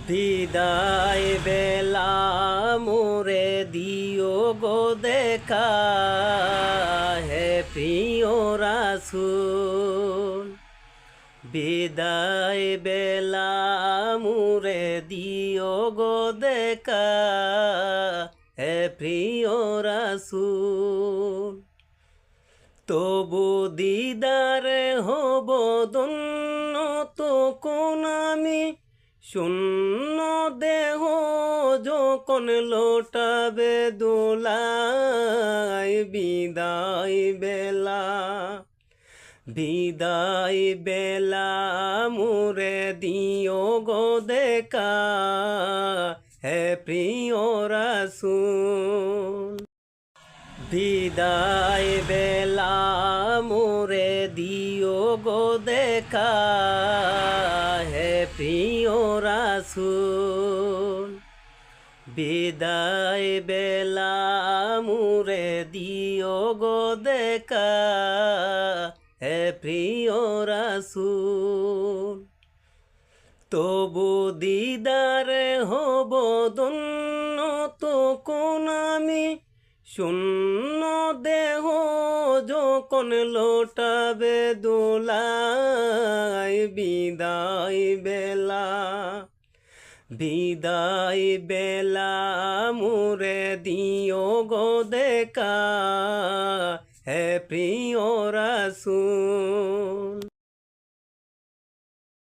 বিদায় বেলা মোরে দিও গো দেখা, হে প্রিয় রাসূল। বিদায় বেলা মোরে দিও গো দেখা, হে প্রিয় রাসূল। তবু দিদারে হব ধন্য তখন আমি, শূন্য দেহ যখন লোটাবে দোলায়। বিদায় বেলা, বিদায় বেলা মোরে দিও গো দেখা, হে প্রিয় রাসূল। বিদায় বেলা মোরে দিও গো দেখা, হে প্রিয় রাসূল। বিদায় বেলা মোরে দিও গো দেখা, হে প্রিয় রাসূল। তবু দিদারে হব ধন্য তখন আমি, শূন্য দেহ যখন লোটাবে দোলায়। বিদায় বেলা, বিদায় বেলা মোরে দিও গো দেখা, হে প্রিয় রাসূল।